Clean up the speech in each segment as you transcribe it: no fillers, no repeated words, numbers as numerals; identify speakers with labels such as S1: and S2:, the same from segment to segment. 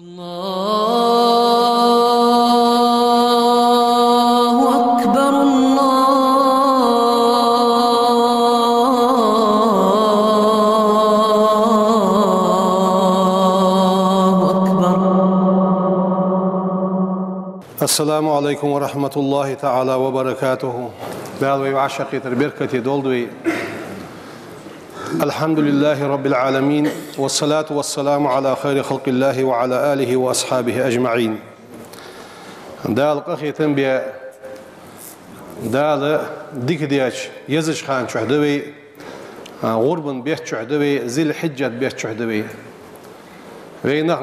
S1: الله أكبر الله أكبر.
S2: السلام عليكم ورحمة الله تعالى وبركاته. دعوة وعشقي تربيركتي دولدوي. الحمد لله رب العالمين والصلاة والسلام على خير خلق الله وعلى آله وأصحابه أجمعين. دال قخي تنبيا دال ديك دياش يزج خان شهدوي غربن بيت شهدوي ذي الحجة بيت شهدوي وينخ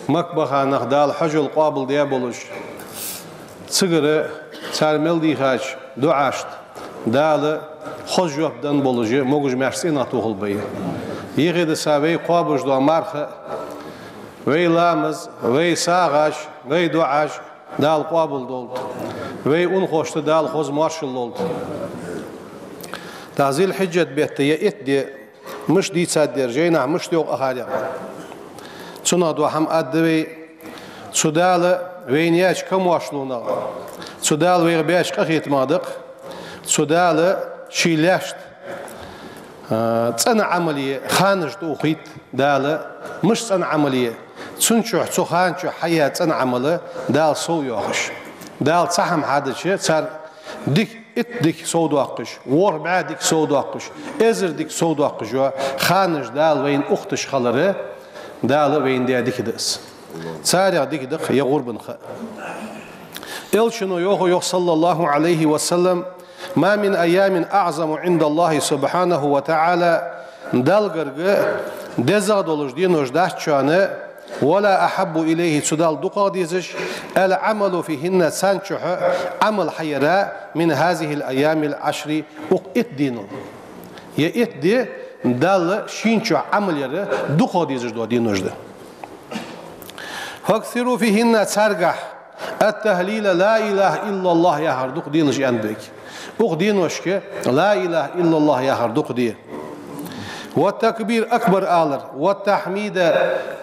S2: مكبخا نخ دال حجل قابل ديابولش صغر سارمل ديخاش دعاشت دال خوش يبدن بولجي موجج مرسينا توخل بي يغيد ساوي قابش دو مارخ وي لامز وي ساغاش وي دعاش دال قابل دولت وي انخوشت دال خوز مارشل دولت تعزيل حجة بيت يأت دي مش دي تصدر جينا مش ديوق أخاريا تسونا دو هم أدوي تسودال وينياش كم واشلونا تسودال ويغبياش قخيت مادق تسودال شيلاشت تصنع عملية خانج توقيت دال مش تصنع عملية تسنشو تسخانشو حياة تصنع عمله دال سو يوخش دال صحم هذا الشيء صار ديك ديك سود واقش ور بعد ديك سود واقش ازر ديك سود واقش خانج دال وين اختش خلره دال وين دي ديك دس صار ديك دق يغور بنخ الشنو يوخ صلى الله عليه وسلم ما من أيام أعظم عند الله سبحانه وتعالى دالغرغ دزادولج دينوش داشچانه ولا أحب إليه تدال دقا ديزش العمل فيهن سانچح عمل حيرا من هذه الأيام العشر وقت دينو يأت دي دال شينچو عمل يرى دقا ديزش دو دينوش ده فاكثروا فيهن تسرقح التهليل لا إله إلا الله يا هردوق دينش أنبك أقدين وشك لا إله إلا الله يا هردوق دي والتكبير أكبر آلر والتحميد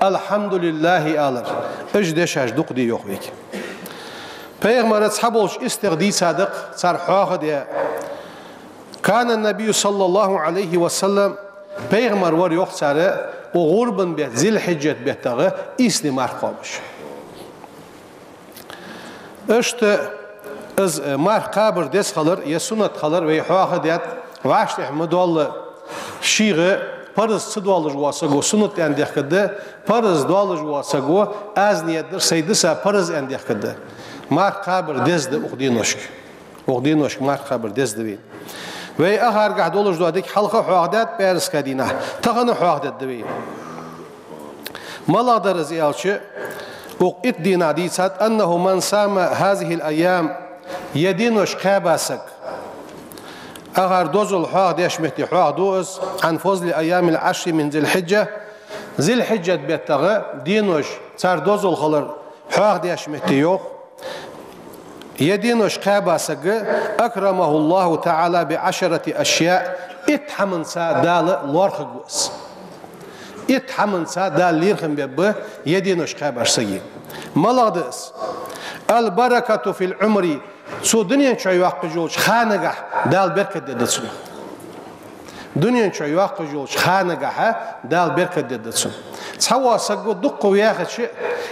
S2: الحمد لله آلر أجدش هجدوق دي يوخبك پیغمبر أصحابوش استغدي صادق صار حاخد كان النبي صلى الله عليه وسلم پیغمبر ور يوخ صار وغربن بيت ذي الحجة بيتغى إسلام أرقامش اشت از مار قابر دس خالر یا سنت خالر و حاخ دیت واشت احمد الله شیغه پرز صدوالج واسگو سنت اندیخ کده پرز دوالج واسگو از نیت در سیدسا پرز اندیخ کده مار قابر دس ده اقدینوشک مار قابر دس دوید و اخر قاعد دولج دوادک حلقه حاقدت بارس کدینه تغن حاقدت دوید ملا در زیالچه وقت دينا ديسات أنه من سام هذه الأيام يدينوش قاباسك أغار دوزل حاق ديش مهتي حاق دوز عن فضل أيام العشر من ذي الحجة ذي الحجة بيتغى دينوش صار دوزل خلر حاق ديش مهتي يوخ يدينوش قاباسك أكرمه الله تعالى بعشرة أشياء اتحمن سا دال لورخ قوس اتحمن سا دال ليرخن بيبه يدينوش قابر سيين ملادس البركة في العمر سو دنيا شو يواقجوش خانقة دال بركة ددسون دنيا شو يواقجوش خانقة دال بركة ددسون سوا سقو دق وياخد شيء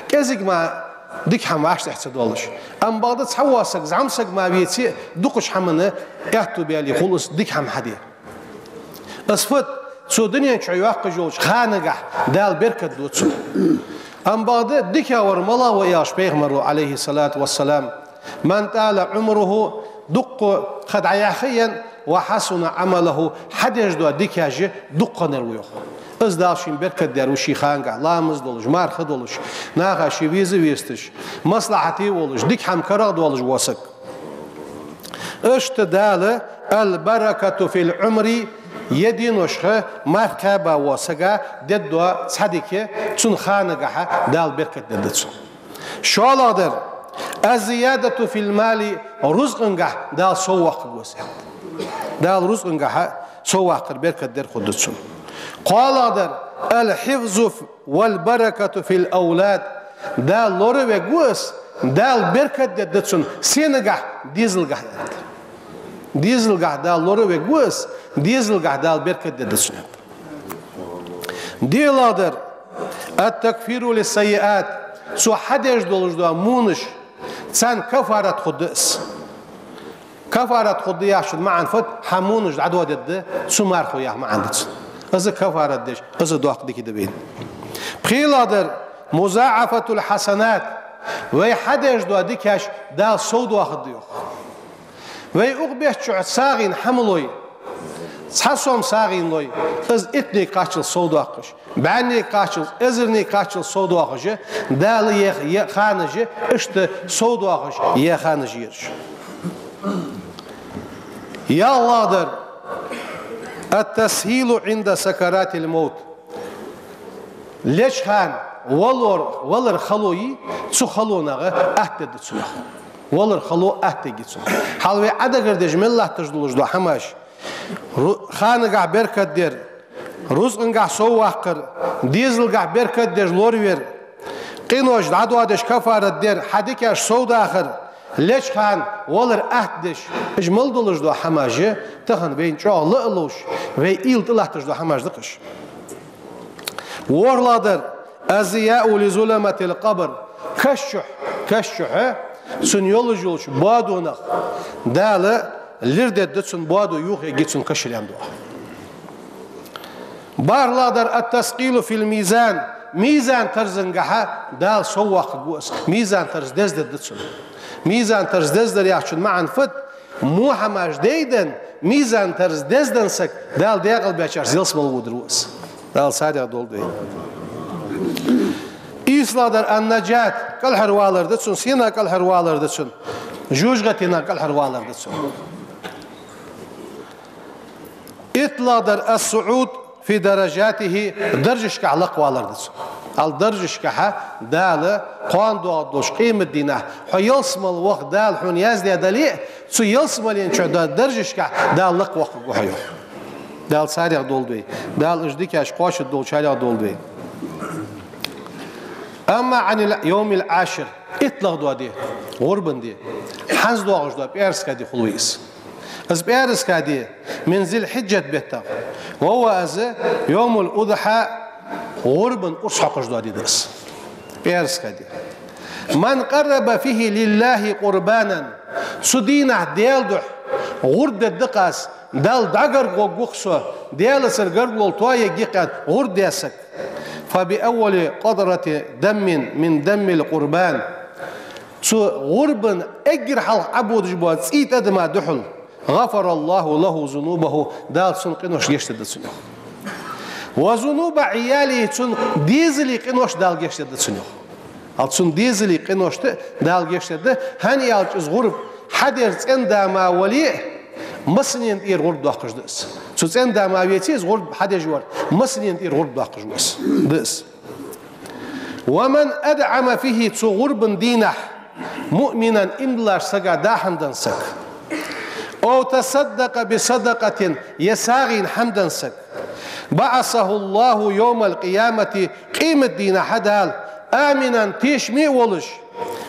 S2: كذا ما ديك هم عشت احسد والله أم بعد سوا سق زعم سق ما بيتي دقش حمنا احتو بيالي خلص ديك هم حدير أصفت سو دنيا شو يواقجوش خانقة دال بركة ددسون أم بعد ديكا ورملا وياش بيغمرو عليه الصلاة والسلام من طال عمره دق قد عياخيا وحسن عمله حدش دو ديكاجي دق نرويخ از داشين بركة دروشي خانقع لامز دولش مارخ دولش ناغاشي ويزي ويستش مصلحتي ولش ديك هم كراغ دولش واسك اشتدال البركة في العمر يدينوشخ مركبة واسقة ددوا تصدقه تون خانقها دال بركة ددتون شالادر الزيادة في المال رزقنقه دال سواق واسق دال رزقنقه سواق بركة در خدتون قالادر الحفظ والبركة في الأولاد دا لوري وغوس دا البركة دتسون سينغا ديزلغا ديزلغا دا لوري وغوس ديزلغا دا البركة دتسون ديلادر التكفير للسيئات سو حدش دولج دو مونش سان كفارة خدس كفارة خد ياشد معن فت حمونش عدو دد سمار خو يا معن دت از كفارة دش از دوق ديك دبين بخيلادر مضاعفة الحسنات وي حدش دو ديكاش دا سود واخد ديو وي اغبيش شو ساغين حملوي حسوم ساغين لوي از اتني قاشل سود واخش بعني قاشل ازرني قاشل سود واخش دال يه خانجه اشت سود واخش يه خانجه يرش يا الله در التسهيل عند سكرات الموت ليش خان ولر خلوي سو خلونغه اهتد سنه ولر خلو اهتد سنه حلوي عدا قردش من الله تجدلج دو حماش خانغا بركت در رزقنغا سو واقر ديزلغا بركت در لورير قينوش عدو ادش كفاره در حديكاش سو داخر ليش خان ولر اهدش اجمل دولج دو حماجه تخن بين شو لقلوش وي ايل طلعتش دو حماج دقش ورلادر ازياء لظلمة القبر كشح سن يولجوش بادونا داله لردد دتسن بادو يوخ يجتسن كشريان دو بارلادر التثقيل في الميزان ميزان ترزنقها دال سواق جوس ميزان ترز دزد دتسن ميزان ترز دزدر يحشن معن فت مو حماش ديدن ميزان ترز دزدن سك دال ديقل بيشار زيلس ملود روس دال سادة دول دوي إيسلادر النجاة كل حروالر دتسن سينا كل حروالر دتسن جوجغتنا كل حروالر دتسن إطلادر الصعود في درجاته درجش كعلق والر دتسن الدرجش كها دال قان دوش قيمة دينه حيلسم الوقت دال حون يزدي دليل سو يلسم لين شو درجش كه دال لق وقت وحيو دال سارع دول دوي دال اجديك اش قاش دول شارع دول دوي اما عن اليوم العاشر اطلق دو دي غربن دي حنز دوغش دو بيرس كدي خلويس از بيرس كدي من ذي الحجة بيتا وهو از يوم الأضحى غربن أصحقش دو دي درس بيرس كدي من قرب فيه لله قربانا سدينه ديال دوح غرد الدقاس دال داغر غوغسو ديال سرغرغول توي جيقات غرد ياسك فبأول قدرة دم من دم القربان سو غربن اجر حلق عبود جبوات سيت ادما دحل غفر الله له ذنوبه دال سن قنوش يشتد سنو وذنوب عياله سن ديزلي قنوش دال يشتد سنو السن ديزلي قنوش دال يشتد هني يالج غرب حدرت عندما ولي مسنين إير غرب داخش دس سوت عندما ويتيز غرب حدج ور مسنين إير غرب داخش دس ومن أدعم فيه تو غرب دينه مؤمنا إملاش سجا داحن دنسك أو تصدق بصدقة يساغين حمدا سك بعثه الله يوم القيامة قيمة دين حدال آمنا تيشمي ولش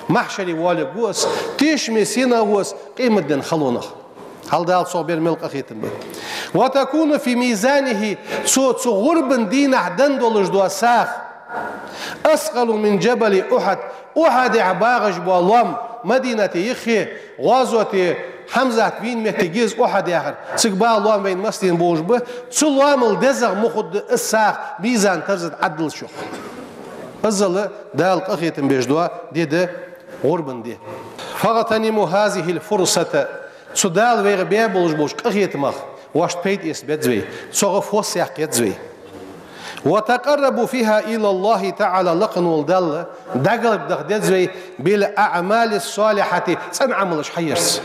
S2: محشري والق وس تيشمي سينا وس قيمة دين خلونه هل دال صوبير ملك أخيتم به وتكون في ميزانه صوت غرب دين عدن دولج دو ساخ أثقل من جبل أحد عباغش بالله مدينة يخي غازوة حمزة بين متجيز أحد آخر سكبال الله بين مسلم بوج به سلام الدزغ مخد الساخ ميزان ترزد عدل شو أزل دال أخيتم بيجدوا دي غربن دي فغتنم هذه الفرصة سدال ويغ بيبولج بوج أخيتمخ واشت بيت إسبت زوي صغف وسيق يتزوي وتقربوا فيها إلى الله تعالى لقن والدل دقلب دغدزوي بالأعمال الصالحة سنعملش حيرس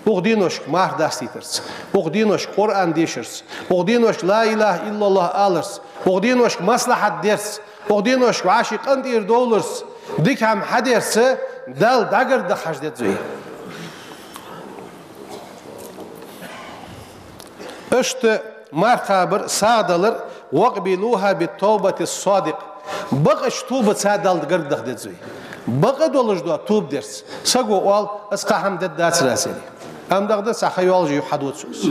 S2: وغدينوش مار داستيترس وغدينوش قرآن ديشرس وغدينوش لا إله إلا الله آلرس وغدينوش مصلحة درس وغدينوش عاشق أندير دولرس ديك هم حديرس دال دقر دخش دزوي اشت مار خابر سادلر وقبلوها بالتوبة الصادق بقش توبة سادال قردخ دزوي بقى دولج دو توب درس سقو قال اسقاهم دات راسلي ام دغد سخيول جو حدود سوس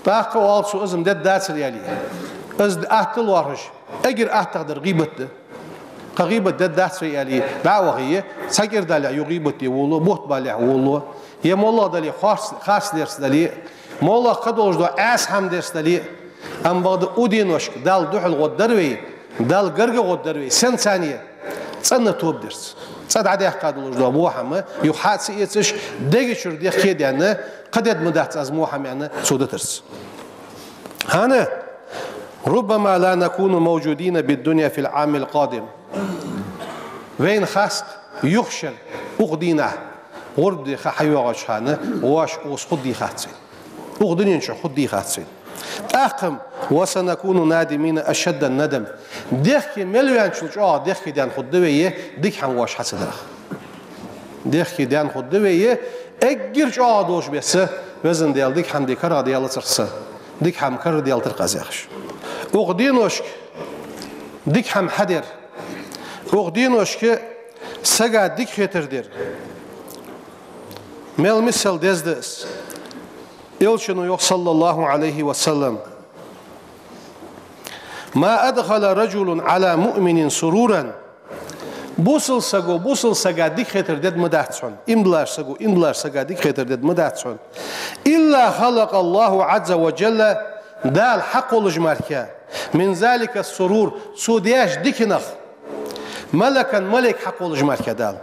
S2: باق قال سو ازم دات ريالي از احتل ورش اجر احتقدر غيبت قريبة دات ريالي دعوه سجر دالي يغيبت يولو بوت بالي ولو يا مولا دالي خاص درس دالي مولا قدولج دو اس هم درس دالي ام بعد اودينوش دال دحل غدروي دال قرق غدروي سن ثانيه صنع توب درس صد عدي قادولج دو موحمه يحاس يتش دغشر دي خيد يعني قدد مدات از موحم يعني سودترس هنا ربما لا نكون موجودين بالدنيا في العام القادم وين خاص يخشل اغدينا ورد خحيوغش هنا واش اوس خدي خاتسين اغدنين شو خدي خاتسين أقم وسنكون نادمين أشد الندم ديخي مليون شلش ديخي دان خدوية ديك هم واش حسدرخ ديخي دان خدوية أجرش دوش بس وزن ديال ديك هم ديكر ديال ترسا ديك هم كر ديال ترقازيخش أغدينوش ديك هم حدر أغدينوش ك سجا ديك خيتر دير مل مثل دزدس يلشنو صلى الله عليه وسلم ما أدخل رجل على مؤمن سرورا بوصل سجا ديك خيتر دد مداتسون إمدلار سجا ديك خيتر دد مداتسون إلا خلق الله عز وجل دال حق الجماركا من ذلك السرور سودياش ديكنخ ملكا ملك حق الجماركا دال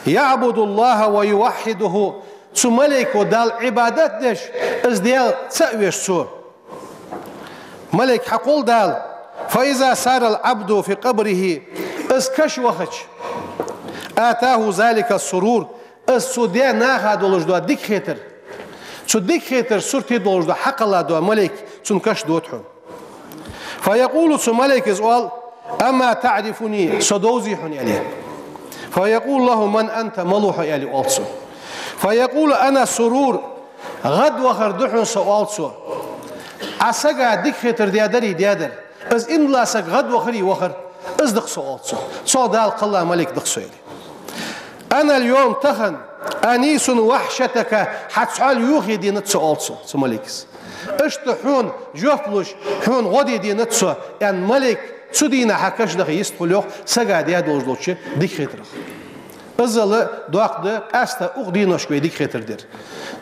S2: يعبد الله ويوحده سو ملك ودال عبادات دش از ديال تسويش سو ملك حقول دال فإذا سار العبد في قبره از كش وخش آتاه ذلك السرور از سو ديا ناها دولج دو ديك خيتر سو ديك خيتر سورتي دولج دو حق الله دو ملك سن كش دوتحو فيقول سو ملك ازوال أما تعرفني سدوزي حني عليه فيقول له من أنت ملوح يالي ألسو فيقول أنا سرور غد وخر دحن سؤال سو أسجع ديك خيتر ديادر از إن لا سج غد وخري وخر از دق سؤال سو دال قلا ملك دق سؤالي أنا اليوم تخن أنيس وحشتك حتسأل يوخي دي نتسؤال سو ملكس اشتحون جوفلوش حون غدي دي نتسو يعني ملك سودينا حكش دخي يستقلوه سجع ديادوش دوتش ديك خيتر أزل داقد أستا أغدينوش كوي ديك خيتر دير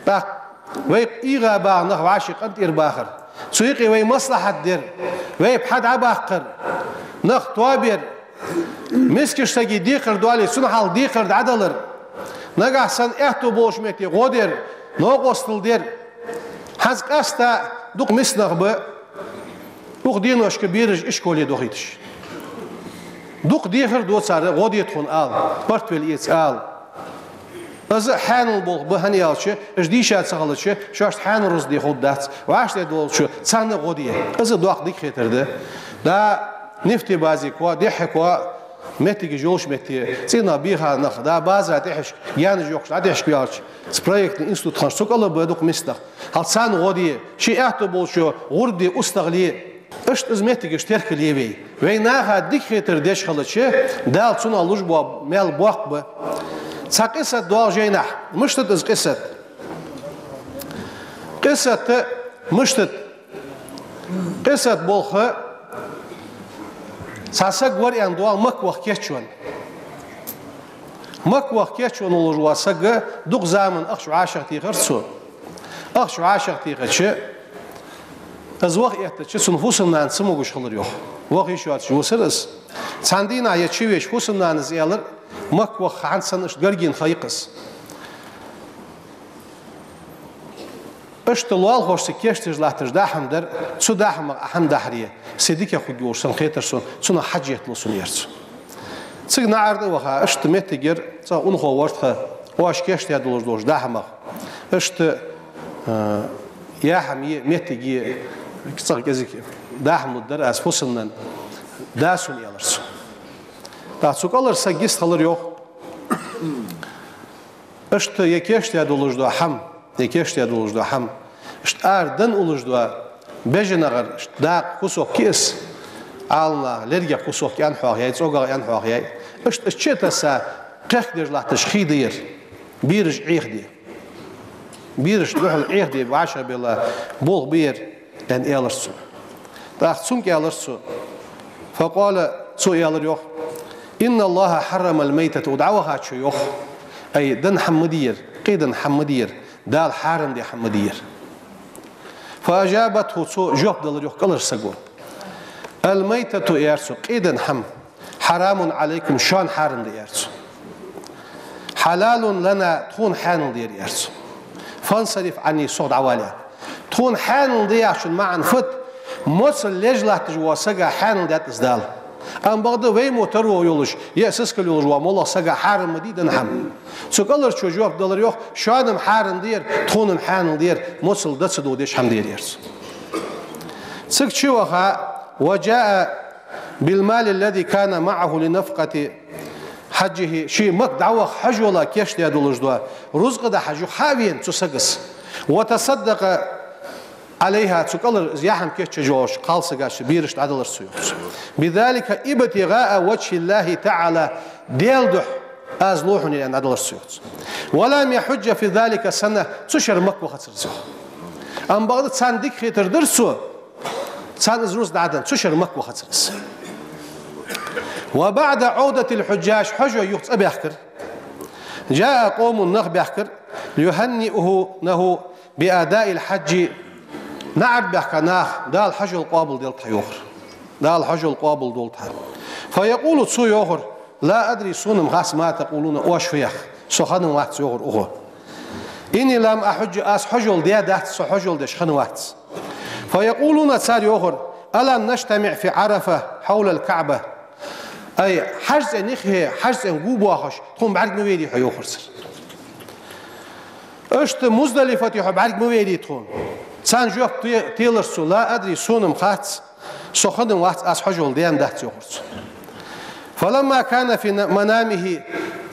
S2: باق ويب إيغا باق نخ وعاشق أنت إرباخر سويقي وي مصلحة دير ويب حد عباقر نخ توابير مسكش تاقي ديقر دوالي سنحال ديقر عدلر نقع سن احتو بوش ميتي غودير نوغوستل دير حزق أستا دوق مسنغ با أغدينوش كبيرج إشكولي دوخيتش دوق ديخر دو صار غودي تخون آل برتويل إيتس آل از حانل بول بهني آلش إش ديشات سغلش شاش حان روز دي خود دات وعاش دول شو صان غودي از دوق ديك خيتر ده دا نفتي بازي كوا ضحكوا متي جوش متي سينا بيها نخ دا بازا تحش يعني جوش عدش بيارش سبرايكت انستوت خان سوكالا بدوق مستخ هل صان غودي شي احتو بول شو غردي استغلي اشت ازمتي اشترك ليبي وينها ديك خيتر ديش خلتشي دال صنع لجبوا مال بوقبه ساقسة دوال جينح مشتت از قصة مشتت قصة بولخه ساسق وريان دوال مكوخ كيتشون ولجوا سق دوق زامن اخشو عاشق تيغرسو اخشو عاشق تيغرسو از وقت يحتاج سنفوسنا نسموش خلر يوخ وقت شو هاتش وسرس ساندينا يتشويش فوسنا نزيالر مكوخ عن سنش جرجين خيقس اشتلوال خوش سكيشتج لاتج داحم در سو داحم احم دحريه سيديك ياخد يورسن خيترسون سنا حج يطلسون يرسون سيغ نعرض وخا اشت متجر صا اون خو ورتخه واش كيشت يدلوج دوش داحم اشت يا حمي متجي كصغ كزك داحم در اس فوسنن داسون يالرس تاسو قالر سجيس خلر يوخ اشت يكيشت يدلوج دو حم يكيشت يدلوج دو حم اشت اردن اولوج دو بجنغر دا كوسو كيس الله لرجع كوسو كان حاجة يتوقع كان حاجة اشتى سا قدر لا تشخيدير بيرج عيخدي بيرج دوحل عيخدي بعشرة بلا بول بير ان إيلرسو تأخذون كإيلرسو فقال سو إيلر إن الله حرم الميتة ودعوها شيوخ أي دن حمدير قيدن حمدير دال حارم دي حمدير فأجابته سو جواب دل يوخ قلر سقو الميتة يرسو قيدن حرام عليكم شان حارم دي يرسو حلال لنا تكون حانل دير يرسو فانصرف عني صوت عواليا تكون حانل دي عشان معن فت مصر لجلة تجوا سقا حانل دي تزدال أم بعد وي موتر ويولش يأسس كل يولش ومالله سجى حارم مديد نحم سكالر شو جواب دلر يوخ شادم حارم دير تونم حانل دير موصل دتسدو ديش حم دير يرس سك شوها وجاء بالمال الذي كان معه لنفقة حجه شيء مك دعوة حج ولا كيش دي دولش دوا رزق ده حجو حاوين تسقس وتصدق عليها تقلر زياحم كيش جوش قالس قاش بيرش عدل السيوف بذلك ابتغاء وجه الله تعالى ديلدح ازلوحني يعني عدل السيوف ولم يحج في ذلك سنة تشر مك وخسر زو ام بعد تصندق خيتر درسو تصن زروس دعدن تشر مك وخسر وبعد عودة الحجاج حجوا يخص ابي احكر جاء قوم النخ بيحكر ليهنئه له بأداء الحج نعد بحكناه دا الحج القابل ديال يوخر دا الحج القابل دول فيقول تسو يوخر لا أدري سونم خاص ما تقولون واش فيخ سخن وقت يوخر أخو إني لم أحج أس حجل ديا دات سو حجل ديش خن وقت فيقولون تسار يوخر ألا نجتمع في عرفة حول الكعبة أي حجز نخه حجز نجوب واخش تقوم بعرق مويدي حيوخر سر اشت مزدلفة يحب بعرق مويدي تقوم سان جواب تيلرسو لا أدري سونم خاتس سخدم وقت أس حجول ديان دهت يخرج فلما كان في منامه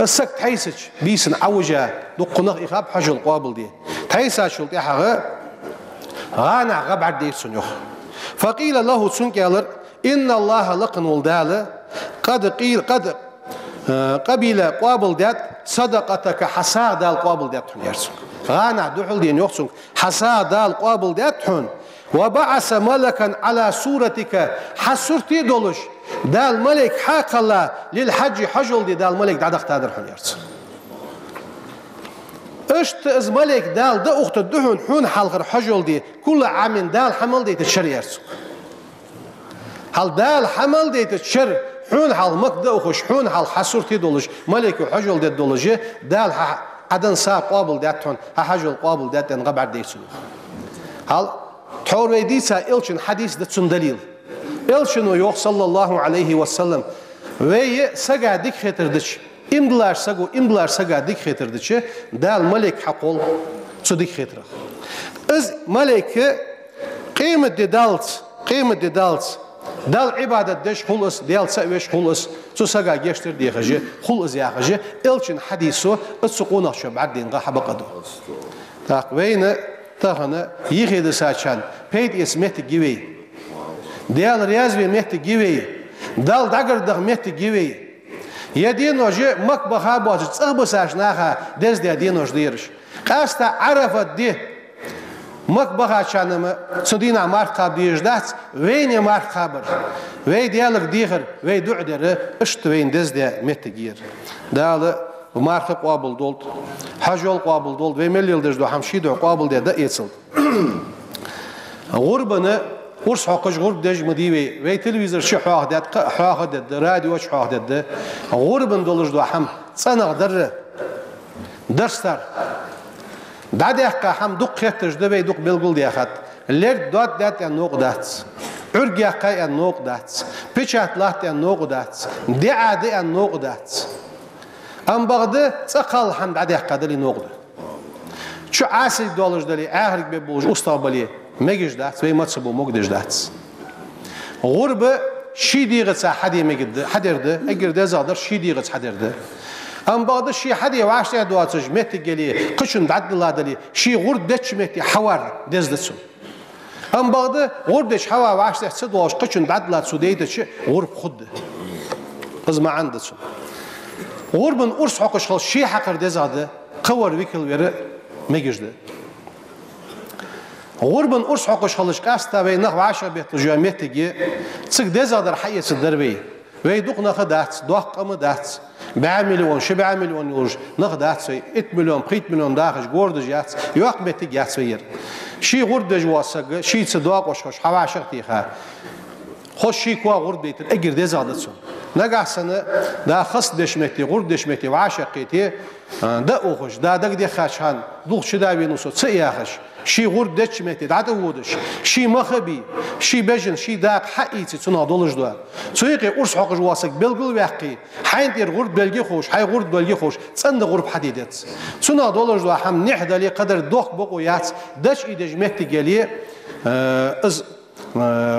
S2: السك تحيسج بيسن عوجة دقنق إخاب حجول قابل دي تحيسا شلت يحغى غانا غبع ديسن يخ فقيل له سنكالر إن الله لقن والدالة قد قبل قابل دات صدقتك حساد القابل دات يرسل غانا دحل دين يخسن حساد القابل داتحن وبعث ملكا على صورتك حسرتي دولش دال ملك حق الله للحج حجل دي دال ملك دعدق تادر حن يرسل اشت از ملك دال دا اخت دحن حون حلقر حجل دي كل عام دال حمل دي تشر يرسل هل دال حمل دي تشر حون حال مكدا اخش حون حال حسرتي دولش ملك حجل دي دولش دال عدن سا قابل داتون حجل قابل داتن غبر ديسون هل تور ويديسا إلشن حديث دتسون دليل إلشن ويوخ صلى الله عليه وسلم وي سجا ديك خطر دش إمدلار سجا ديك خطر دش دال ملك حقول صديق خطر إز ملك قيمة دالت دال عبادة دش خلص دال سويش خلص سو سجا جشتر دي خجي خلص يا خجي إلشن حديثه السقونة شبعد دين غا حبقدو تاقوين تاخنا يخيد ساچان بيت اسمت جيوي دال ريازوي مت جيوي دال دغر دغ مت جيوي يدين وجه مك بخابوز صبساش ناخا دز دين وج ديرش قاستا عرفت دي مك بخاچانم سدينا مارقاب ديجدات وين مارقابر وي ديالك ديغر وي دعدر اشت وين دز دي مت جير دال ومارخ قابل دولت حجول قابل دولت ومليل دجدو حمشيدو قابل ده يتصل غربنا ورس حقش غرب دج مديوي وي تلفزيون شي حاخدت حاخدت راديو شي حاخدت غربن دولجدو حم صنع در درستر داديخ حم دوق خيتج دبي دوق بلغول ديخت لر دات دات نوق دات عرقيا قاي نوق دات بيشات لات نوق دات دعا نوق دات أم بعد تقال حمد عديح قدري نقد شو عاسي دولج دلي آخرك ببوج أستقبليه مجد دات وي متصبو مقدش دات غربة شي ديغت حدي مجد حدرده أجر ده زادر شي ديغت حدرده أم بعد شي حدي وعشت دواتج مت جلي قشن عد الله دلي شي غرد دتش مت حوار دز دتسو أم بعد غردش هوا وعشت صد واش قشن بعدلات سوديت شيء غرب خد قز ما عنده شو غربن أرس حقش خل شيء حقر دزاده قور ويكل وير ميجده غربن أرس حقش خلش قاستا بين نخ وعشرة بيت جامعة تجي تسق دزادر حية الدربي ويدوق نخدات دوق قم دات ب1 شبع مليون يورج نخدات سي 8 مليون 3 مليون داخش غوردج يات يوق متي يات سير شي غوردج واسق شي صداق وش حواشق تيخا خوش شي كوا غورديت اجر دزادتسو نجح سنة دا خص دشمتي غرد دشمتي وعشقتي دا أخش دا دق خشان دوخ شدا بينوسو سياخش شي غرد دشمتي دا تودش شي مخبي شي بجن شي داق حقيتي تنا دولش دوا سويقي أرس حقش واسق بلغل واقي حين تير غرد بلغي خوش حي غرد بلغي خوش تسند غرب حديدت تنا دولش دوا هم نحدا لي قدر دوخ بقويات دش دشمتي جالي از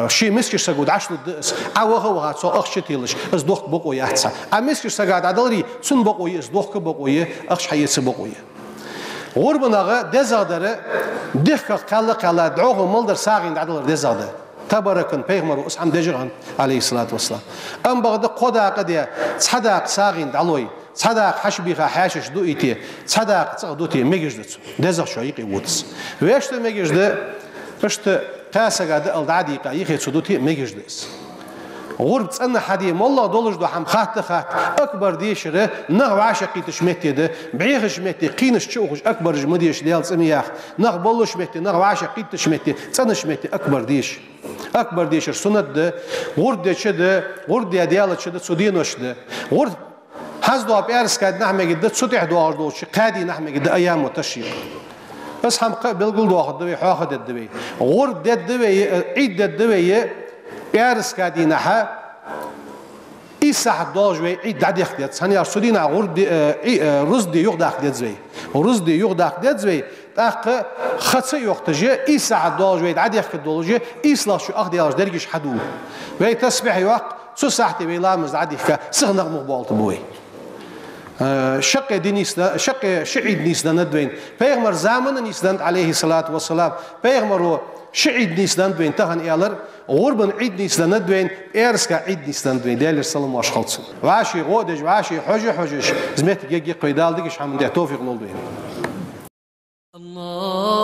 S2: شي مسكش سجود عشر دقس عوه وهات سو أخشتيلش از دوخ بقوي أحسن مسكش سجاد عدلري سن بقوي از دوخ بقوي أخش حيس بقوي غربنا دزادره دخل قلا دعوه ملدر ساقين عدلر دزاده تباركن بيغمر أسحم دجران عليه الصلاة والسلام أم بعد قدا قديا صدق ساقين دعلوي صدق حشبيخا حاشش دوئتي صدق دوتي ميججدت دزخ شويقي وودس ويشت ميججد اشت قاسة قاعدة الدعادي قايخي صدوتي ميججدس غرب تسألنا حديم والله دولج دو حم خات أكبر ديشره نغ عاشقي تشمتي ده بعيخ شمتي قينش تشوخش أكبر جمديش ديال سمياخ نغ بولو شمتي نغ عاشقي تشمتي تسألنا شمتي أكبر ديشر سنة ده غرب ده شده غرب ده ديالة شده سودينوش ده غرب حزدو أبيارس كاد نحمي جدا تسوتيح دوار دوش قادي نحمي جدا أيام وتشيق بس هم بالقول دوخ الدوي حاخد الدوي غرب ده الدوي عيد الدوي بيارس كادينها إيسا دوجوي عيد عدي خديت سنيار سودينا غرب رزدي يغدا خديت زوي ورزدي يغدا خديت زوي تاق خصي يختجي إيسا دوجوي عدي خديت دوجي إيسلا شو أخدي أرج درجش حدو وي تسبح يوق سو ساعتي بيلامز عدي خا سخنق مقبالت بوي شق دينيسنا شق شعيد نيسنا ندوين بيغمر زامن نيسنا عليه الصلاة والسلام بيغمرو شعيد نيسنا ندوين تهن إيالر غربن عيد نيسنا ندوين إيرسكا عيد نيسنا ندوين ديالر سلام واشخلصن واشي غودج واشي حجش زميت جيجي قيدال ديكش حمد توفيق نولدوين الله